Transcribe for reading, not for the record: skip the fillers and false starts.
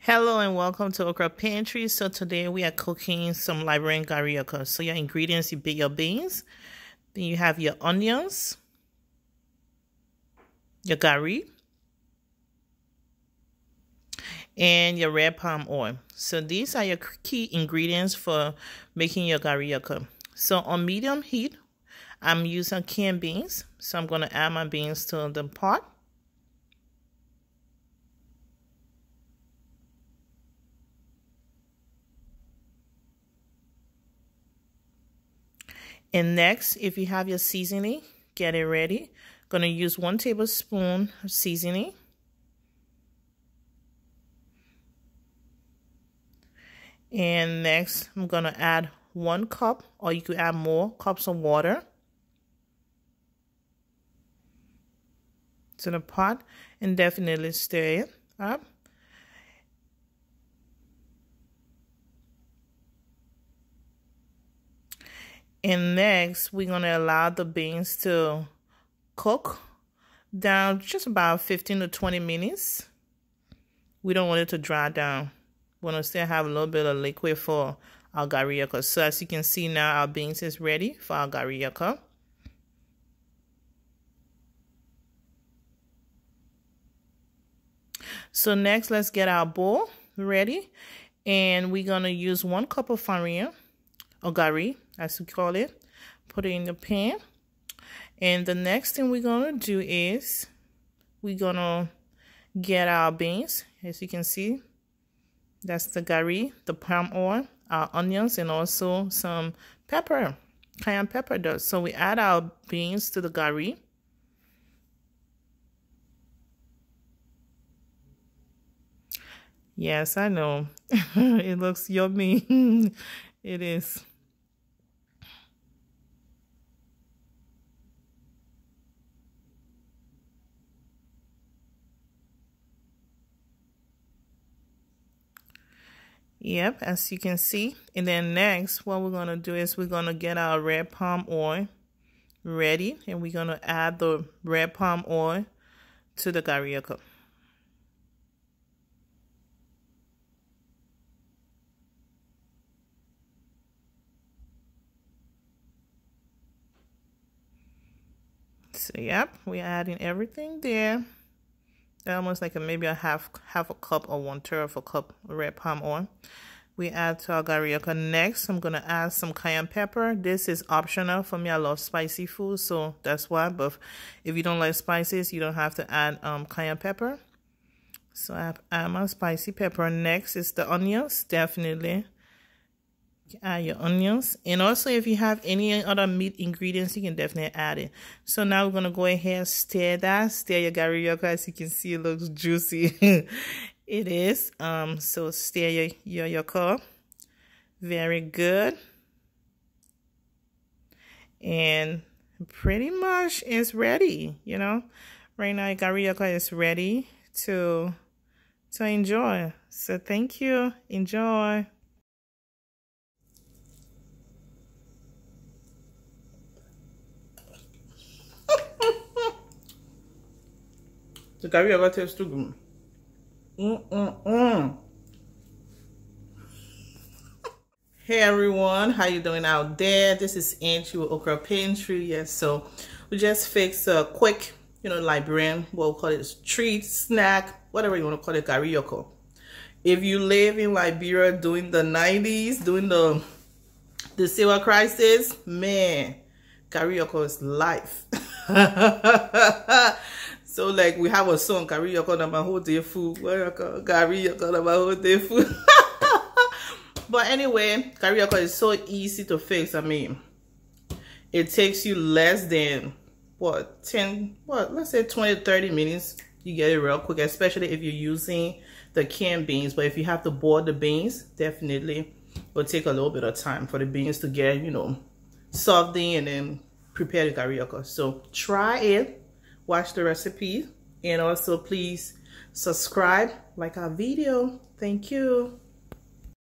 Hello and welcome to Okra Pantry. So today we are cooking some Liberian Gari Yorkor. So your ingredients, you bake your beans, then you have your onions, your gari, and your red palm oil. So these are your key ingredients for making your Gari Yorkor. So on medium heat, I'm using canned beans. So I'm going to add my beans to the pot. And next, if you have your seasoning, get it ready. Going to use 1 tablespoon of seasoning. And next, I'm going to add 1 cup, or you could add more cups of water to the pot and definitely stir it up. And next, we're going to allow the beans to cook down just about 15 to 20 minutes. We don't want it to dry down. We want to still have a little bit of liquid for our Gari Yorkor. So as you can see now, our beans is ready for our Gari Yorkor. So next, let's get our bowl ready. And we're going to use 1 cup of farina, or gari, as we call it. Put it in the pan. And the next thing we're going to do is we're going to get our beans. As you can see, that's the gari, the palm oil, our onions, and also some pepper, cayenne pepper dust. So we add our beans to the gari. Yes, I know. It looks yummy. It is. Yep, as you can see. And then next, what we're going to do is we're going to get our red palm oil ready. And we're going to add the red palm oil to the Gari Yorkor. So, yep, we're adding everything there. Almost like maybe half a cup or 1/3 of a cup of red palm oil. We add to our Gari Yorkor. Next, I'm gonna add some cayenne pepper. This is optional for me. I love spicy food, so that's why. But if you don't like spices, you don't have to add cayenne pepper. So I add my spicy pepper. Next is the onions. Definitely add your onions, and also if you have any other meat ingredients, you can definitely add it. So now we're gonna go ahead and stir that. Stir your Gari Yorkor. As you can see, it looks juicy. It is. So stir your Yorkor. Very good. And pretty much it's ready. You know, right now your Gari Yorkor is ready to enjoy. So thank you. Enjoy. The Gari Yorkor tastes too good. Hey everyone, how you doing out there? This is Pantry with Okra Pantry. Yes, so we just fixed a quick, Liberian, we'll call it treat, snack, whatever you want to call it, Gari Yorkor. If you live in Liberia during the 90s, during the civil crisis, man, Gari Yorkor is life. So like we have a song, Gari Yorkor na my whole day food. Gari Yorkor na my whole day food. But anyway, Gari Yorkor is so easy to fix. I mean, it takes you less than let's say 20-30 minutes. You get it real quick, especially if you're using the canned beans. But if you have to boil the beans, definitely it will take a little bit of time for the beans to get, softening and then prepare the Gari Yorkor. So try it. Watch the recipe, and also please subscribe, like our video. Thank you.